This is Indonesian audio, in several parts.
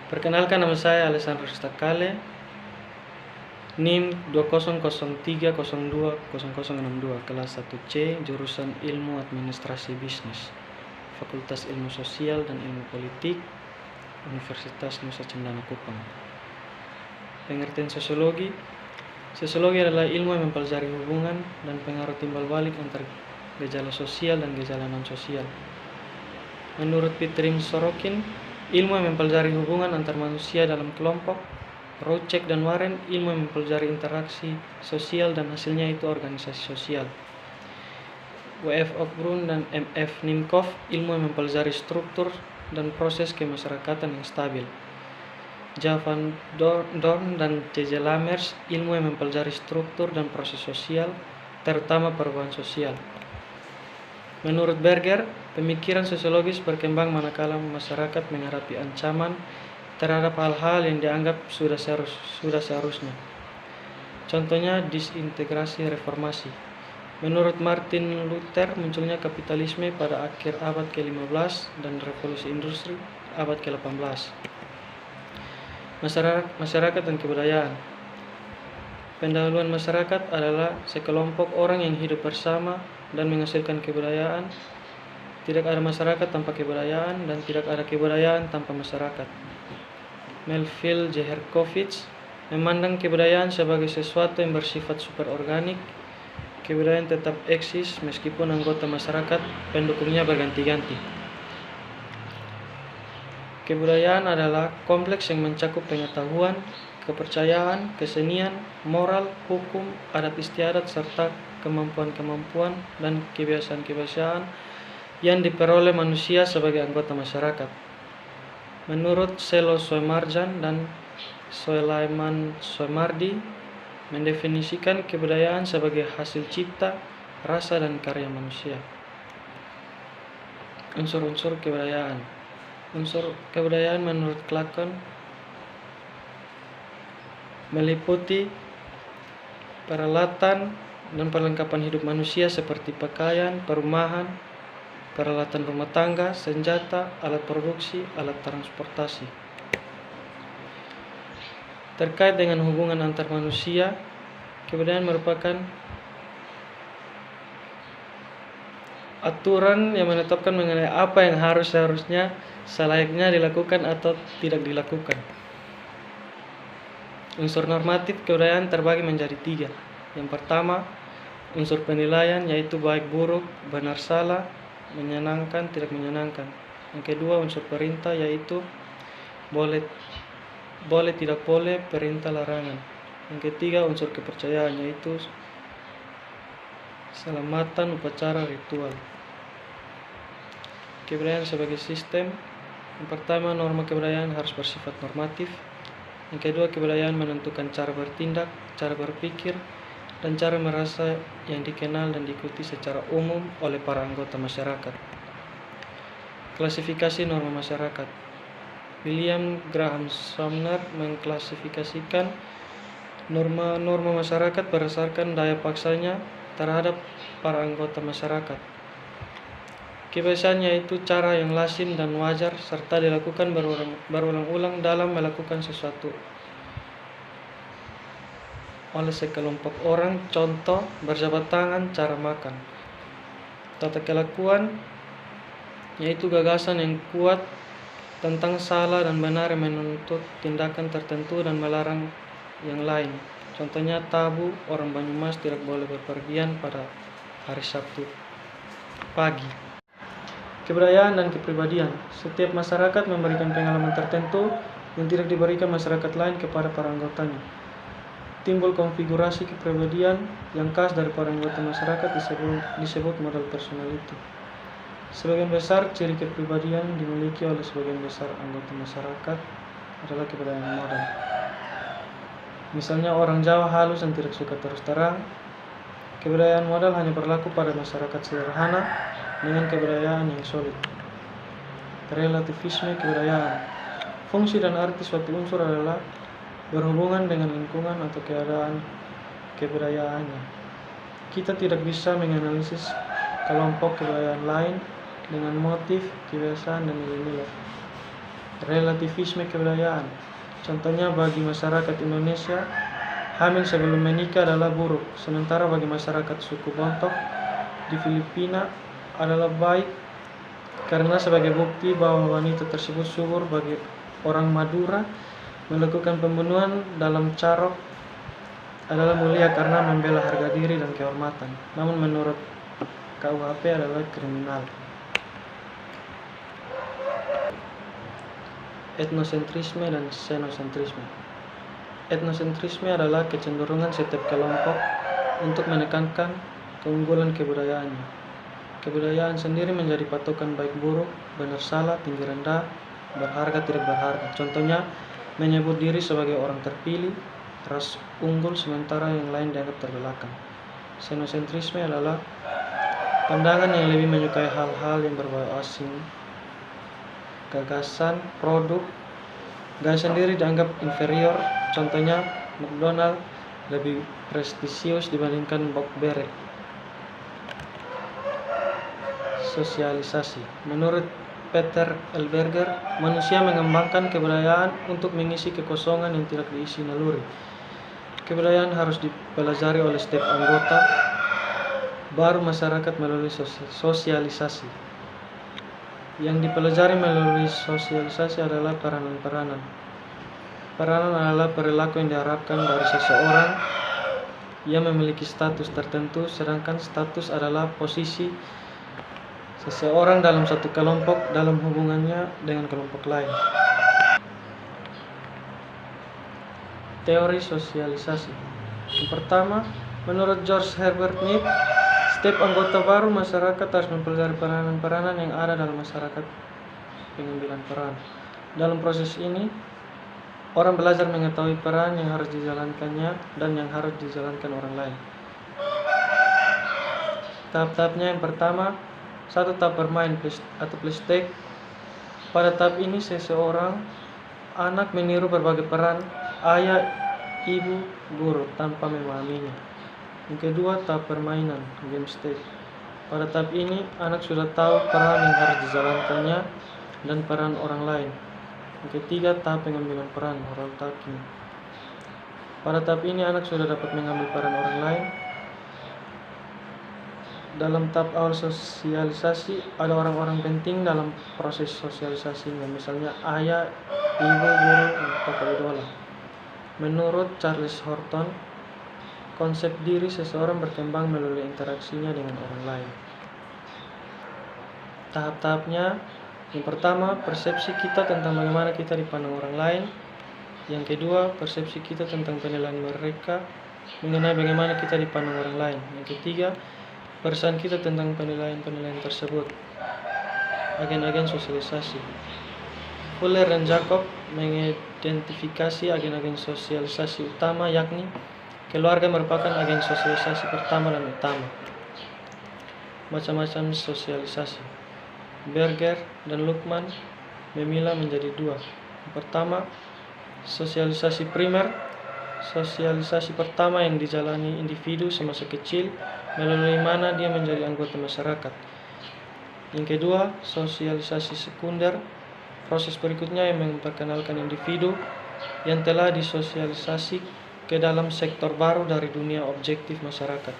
Perkenalkan, nama saya Alessandro Stakale, NIM 2003020062, kelas 1C, jurusan Ilmu Administrasi Bisnis, Fakultas Ilmu Sosial dan Ilmu Politik, Universitas Nusa Cendana Kupang. Pengertian sosiologi. Sosiologi adalah ilmu yang mempelajari hubungan dan pengaruh timbal balik antara gejala sosial dan gejala non-sosial. Menurut Pitrim Sorokin, ilmu yang mempelajari hubungan antar manusia dalam kelompok. Rocek dan Warren, ilmu yang mempelajari interaksi sosial dan hasilnya itu organisasi sosial. W.F. Ochbrun dan M.F. Nimkov, ilmu yang mempelajari struktur dan proses kemasyarakatan yang stabil. Javan Dorn dan J.J. Lammers, ilmu yang mempelajari struktur dan proses sosial, terutama perubahan sosial. Menurut Berger, pemikiran sosiologis berkembang manakala masyarakat menghadapi ancaman terhadap hal-hal yang dianggap sudah seharusnya. Contohnya disintegrasi reformasi. Menurut Martin Luther, munculnya kapitalisme pada akhir abad ke-15 dan revolusi industri abad ke-18. Masyarakat dan kebudayaan. Pendahuluan masyarakat adalah sekelompok orang yang hidup bersama dan menghasilkan kebudayaan. Tidak ada masyarakat tanpa kebudayaan dan tidak ada kebudayaan tanpa masyarakat. Melville Jeherkovich memandang kebudayaan sebagai sesuatu yang bersifat superorganik. Kebudayaan tetap eksis meskipun anggota masyarakat pendukungnya berganti-ganti. Kebudayaan adalah kompleks yang mencakup pengetahuan, kepercayaan, kesenian, moral, hukum, adat istiadat, serta kemampuan-kemampuan dan kebiasaan-kebiasaan yang diperoleh manusia sebagai anggota masyarakat. Menurut Selo Soemarjan dan Soelaiman Soemardi, mendefinisikan kebudayaan sebagai hasil cipta, rasa, dan karya manusia. Unsur-unsur kebudayaan. Unsur kebudayaan menurut Clacon meliputi peralatan dan perlengkapan hidup manusia seperti pakaian, perumahan, peralatan rumah tangga, senjata, alat produksi, alat transportasi. Terkait dengan hubungan antar manusia, kebudayaan merupakan aturan yang menetapkan mengenai apa yang seharusnya selayaknya dilakukan atau tidak dilakukan. Unsur normatif kebudayaan terbagi menjadi 3. Yang pertama, unsur penilaian, yaitu baik buruk, benar salah, menyenangkan, tidak menyenangkan. Yang kedua, unsur perintah, yaitu boleh tidak boleh, perintah larangan. Yang ketiga, unsur kepercayaan, yaitu selamatan, upacara, ritual. Kebudayaan sebagai sistem. Yang pertama, norma kebudayaan harus bersifat normatif. Yang kedua, kebudayaan menentukan cara bertindak, cara berpikir, dan cara merasa yang dikenal dan diikuti secara umum oleh para anggota masyarakat. Klasifikasi norma masyarakat. William Graham Sumner mengklasifikasikan norma-norma masyarakat berdasarkan daya paksanya terhadap para anggota masyarakat. Kebiasaannya itu cara yang lazim dan wajar serta dilakukan berulang-ulang dalam melakukan sesuatu oleh sekelompok orang, contoh berjabat tangan, cara makan. Tata kelakuan, yaitu gagasan yang kuat tentang salah dan benar yang menuntut tindakan tertentu dan melarang yang lain. Contohnya tabu, orang Banyumas tidak boleh berpergian pada hari Sabtu pagi. Kebudayaan dan kepribadian. Setiap masyarakat memberikan pengalaman tertentu yang tidak diberikan masyarakat lain kepada para anggotanya. Timbul konfigurasi kepribadian yang khas dari para anggota masyarakat disebut model personality. Sebagian besar ciri kepribadian dimiliki oleh sebagian besar anggota masyarakat adalah kebudayaan model. Misalnya orang Jawa halus dan tidak suka terus terang. Kebudayaan model hanya berlaku pada masyarakat sederhana dengan kebudayaan yang solid. Relativisme kebudayaan. Fungsi dan arti suatu unsur adalah berhubungan dengan lingkungan atau keadaan kebudayaannya. Kita tidak bisa menganalisis kelompok kebudayaan lain dengan motif, kebiasaan, dan nilai-nilai. Relativisme kebudayaan. Contohnya bagi masyarakat Indonesia, hamil sebelum menikah adalah buruk, sementara bagi masyarakat suku Bontok di Filipina adalah baik karena sebagai bukti bahwa wanita tersebut subur. Bagi orang Madura, melakukan pembunuhan dalam carok adalah mulia karena membela harga diri dan kehormatan, namun menurut KUHP adalah kriminal. Etnosentrisme dan xenosentrisme. Etnosentrisme adalah kecenderungan setiap kelompok untuk menekankan keunggulan kebudayaannya. Kebudayaan sendiri menjadi patokan baik buruk, benar salah, tinggi rendah, berharga tidak berharga. Contohnya, menyebut diri sebagai orang terpilih, ras unggul, sementara yang lain dianggap terbelakang. Xenosentrisme adalah pandangan yang lebih menyukai hal-hal yang berbau asing, gagasan, produk, gaya sendiri dianggap inferior. Contohnya, McDonald lebih prestisius dibandingkan Bockberry. Sosialisasi. Menurut Peter Elberger, manusia mengembangkan kebudayaan untuk mengisi kekosongan yang tidak diisi naluri. Kebudayaan harus dipelajari oleh setiap anggota, baru masyarakat melalui sosialisasi. Yang dipelajari melalui sosialisasi adalah peranan-peranan. Peranan adalah perilaku yang diharapkan dari seseorang yang memiliki status tertentu, sedangkan status adalah posisi seseorang dalam satu kelompok dalam hubungannya dengan kelompok lain. Teori sosialisasi. Yang pertama, menurut George Herbert Mead, setiap anggota baru masyarakat harus mempelajari peranan-peranan yang ada dalam masyarakat pengambilan peran. Dalam proses ini, orang belajar mengetahui peran yang harus dijalankannya dan yang harus dijalankan orang lain. Tahap-tahapnya yang pertama, satu tahap bermain atau playtest. Pada tahap ini seseorang anak meniru berbagai peran ayah, ibu, guru tanpa memahaminya. Yang kedua, tahap permainan, game stage. Pada tahap ini, anak sudah tahu peran yang harus dijalankannya dan peran orang lain. Yang ketiga, tahap pengambilan peran, role taking. Pada tahap ini, anak sudah dapat mengambil peran orang lain. Dalam tahap awal sosialisasi, ada orang-orang penting dalam proses sosialisasinya, misalnya ayah, ibu, guru, dan tokoh idola. Menurut Charles Horton, konsep diri seseorang berkembang melalui interaksinya dengan orang lain. Tahap-tahapnya, yang pertama, persepsi kita tentang bagaimana kita dipandang orang lain. Yang kedua, persepsi kita tentang penilaian mereka mengenai bagaimana kita dipandang orang lain. Yang ketiga, perasaan kita tentang penilaian-penilaian tersebut. Agen-agen sosialisasi. Fuller dan Jacob mengidentifikasi agen-agen sosialisasi utama, yakni keluarga merupakan agen sosialisasi pertama dan utama. Macam-macam sosialisasi. Berger dan Luckman memilah menjadi dua. Yang pertama, sosialisasi primer. Sosialisasi pertama yang dijalani individu semasa kecil, melalui mana dia menjadi anggota masyarakat. Yang kedua, sosialisasi sekunder. Proses berikutnya yang memperkenalkan individu yang telah disosialisasi ke dalam sektor baru dari dunia objektif masyarakat.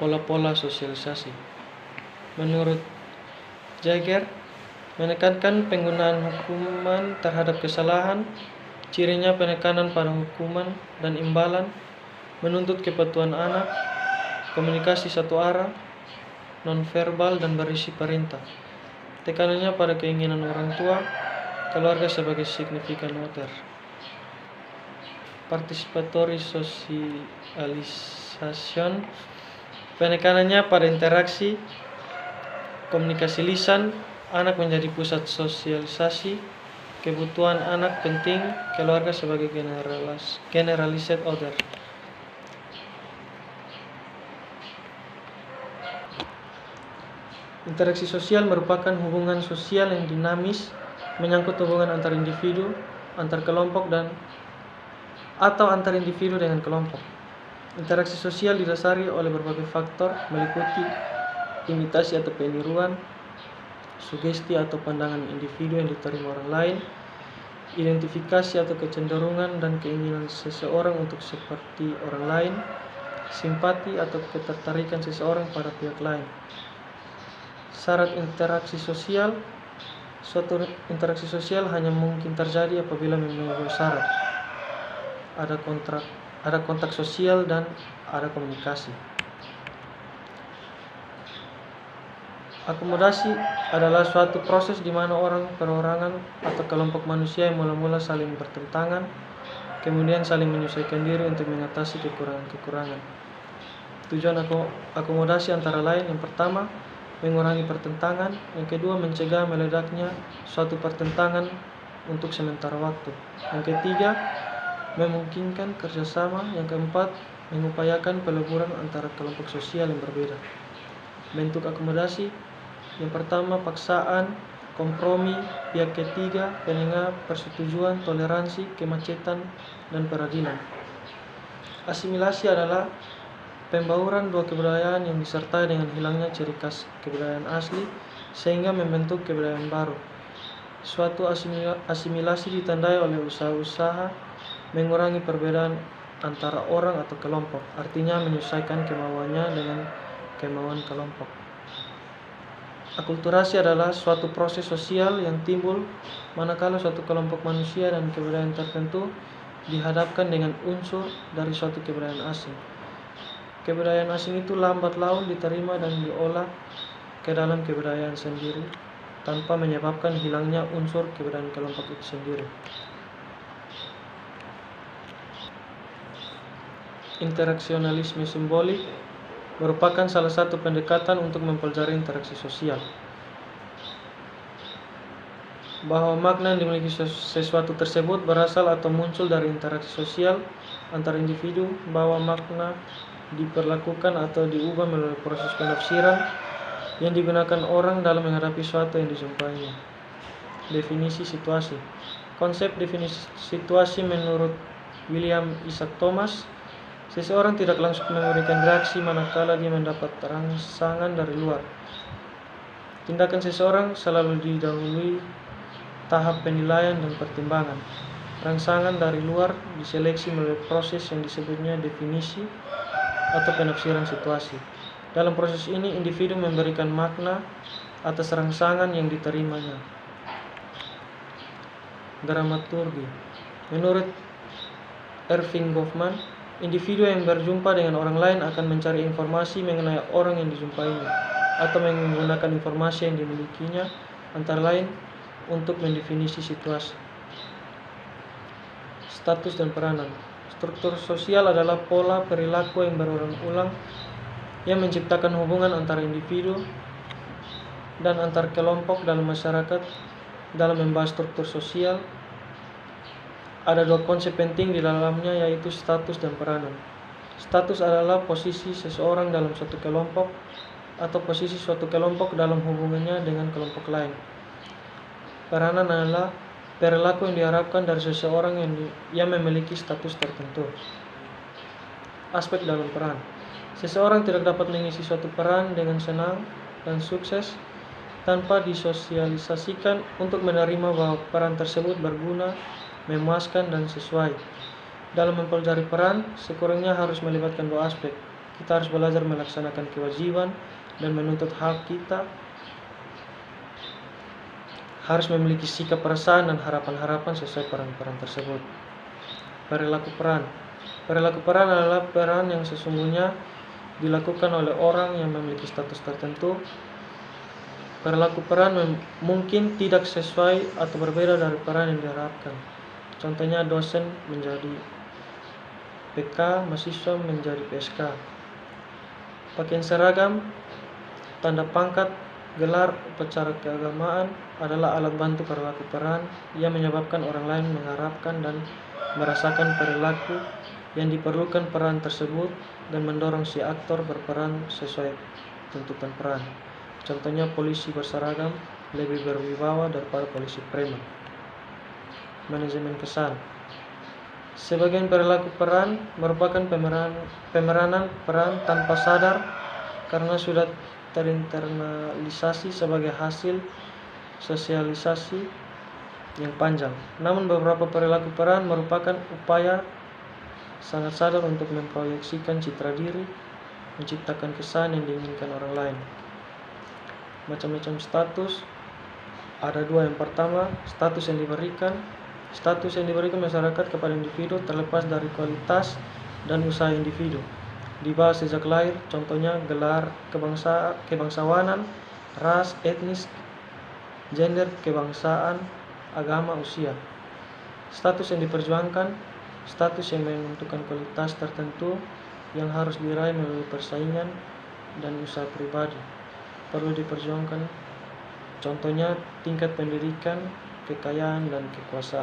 Pola-pola sosialisasi. Menurut Jaeger, menekankan penggunaan hukuman terhadap kesalahan, cirinya penekanan pada hukuman dan imbalan, menuntut kepatuhan anak, komunikasi satu arah, nonverbal dan berisi perintah. Tekanannya pada keinginan orang tua, keluarga sebagai signifikan other. Participatory socialization, penekanannya pada interaksi, komunikasi lisan, anak menjadi pusat sosialisasi, kebutuhan anak penting, keluarga sebagai generalized other. Interaksi sosial merupakan hubungan sosial yang dinamis, menyangkut hubungan antar individu, antar kelompok, atau antar individu dengan kelompok. Interaksi sosial didasari oleh berbagai faktor, meliputi imitasi atau peniruan, sugesti atau pandangan individu yang diterima orang lain, identifikasi atau kecenderungan dan keinginan seseorang untuk seperti orang lain, simpati atau ketertarikan seseorang pada pihak lain. Syarat interaksi sosial. Suatu interaksi sosial hanya mungkin terjadi apabila memenuhi dua syarat. Ada kontak sosial dan ada komunikasi. Akomodasi adalah suatu proses di mana orang, perorangan, atau kelompok manusia yang mula-mula saling bertentangan, kemudian saling menyesuaikan diri untuk mengatasi kekurangan-kekurangan. Tujuan akomodasi antara lain, yang pertama, mengurangi pertentangan, yang kedua, mencegah meledaknya suatu pertentangan untuk sementara waktu, yang ketiga, memungkinkan kerjasama, yang keempat, mengupayakan peleburan antara kelompok sosial yang berbeda. Bentuk akomodasi, yang pertama, paksaan, kompromi, pihak ketiga, penengah, persetujuan, toleransi, kemacetan, dan peradilan. Asimilasi adalah pembauran dua kebudayaan yang disertai dengan hilangnya ciri khas kebudayaan asli sehingga membentuk kebudayaan baru. Suatu asimilasi ditandai oleh usaha-usaha mengurangi perbedaan antara orang atau kelompok, artinya menyesuaikan kemauannya dengan kemauan kelompok. Akulturasi adalah suatu proses sosial yang timbul manakala suatu kelompok manusia dan kebudayaan tertentu dihadapkan dengan unsur dari suatu kebudayaan asing. Kebudayaan asing itu lambat laun diterima dan diolah ke dalam kebudayaan sendiri tanpa menyebabkan hilangnya unsur kebudayaan kelompok itu sendiri. Interaksionalisme simbolik merupakan salah satu pendekatan untuk mempelajari interaksi sosial. Bahwa makna yang dimiliki sesuatu tersebut berasal atau muncul dari interaksi sosial antar individu, bahwa makna diperlakukan atau diubah melalui proses penafsiran yang digunakan orang dalam menghadapi sesuatu yang dijumpainya. Definisi situasi. Konsep definisi situasi menurut William Isaac Thomas, seseorang tidak langsung memberikan reaksi manakala dia mendapat rangsangan dari luar. Tindakan seseorang selalu didahului tahap penilaian dan pertimbangan. Rangsangan dari luar diseleksi melalui proses yang disebutnya definisi atau penafsiran situasi. Dalam proses ini, individu memberikan makna atas rangsangan yang diterimanya. Dramaturgi. Menurut Erving Goffman, individu yang berjumpa dengan orang lain akan mencari informasi mengenai orang yang dijumpainya atau menggunakan informasi yang dimilikinya antara lain untuk mendefinisi situasi. Status dan peranan. Struktur sosial adalah pola perilaku yang berulang-ulang yang menciptakan hubungan antara individu dan antar kelompok dalam masyarakat. Dalam membahas struktur sosial, ada dua konsep penting di dalamnya, yaitu status dan peranan. Status adalah posisi seseorang dalam suatu kelompok atau posisi suatu kelompok dalam hubungannya dengan kelompok lain. Peranan adalah perilaku yang diharapkan dari seseorang yang memiliki status tertentu. Aspek dalam peran. Seseorang tidak dapat mengisi suatu peran dengan senang dan sukses tanpa disosialisasikan untuk menerima bahwa peran tersebut berguna, memuaskan, dan sesuai. Dalam mempelajari peran, sekurangnya harus melibatkan dua aspek. Kita harus belajar melaksanakan kewajiban dan menuntut hak kita. Harus memiliki sikap perasaan dan harapan-harapan sesuai peran-peran tersebut. Perilaku peran. Perilaku peran adalah peran yang sesungguhnya dilakukan oleh orang yang memiliki status tertentu. Perilaku peran mungkin tidak sesuai atau berbeda dari peran yang diharapkan. Contohnya, dosen menjadi PK, mahasiswa menjadi PSK. Pakaian seragam, tanda pangkat, gelar, upacara keagamaan adalah alat bantu perilaku peran yang menyebabkan orang lain mengharapkan dan merasakan perilaku yang diperlukan peran tersebut dan mendorong si aktor berperan sesuai tuntutan peran. Contohnya, polisi berseragam lebih berwibawa daripada polisi preman. Manajemen kesan. Sebagian perilaku peran merupakan pemeranan peran tanpa sadar karena sudah terinternalisasi sebagai hasil sosialisasi yang panjang. Namun beberapa perilaku peran merupakan upaya sangat sadar untuk memproyeksikan citra diri, menciptakan kesan yang diinginkan orang lain. Macam-macam status, ada dua. Yang pertama, status yang diberikan. Status yang diberikan masyarakat kepada individu terlepas dari kualitas dan usaha individu. Dibahas sejak lahir, contohnya gelar kebangsawanan, ras, etnis, gender, kebangsaan, agama, usia. Status yang diperjuangkan, status yang menentukan kualitas tertentu yang harus diraih melalui persaingan dan usaha pribadi. Perlu diperjuangkan, contohnya tingkat pendidikan, kekayaan, dan kekuasaan.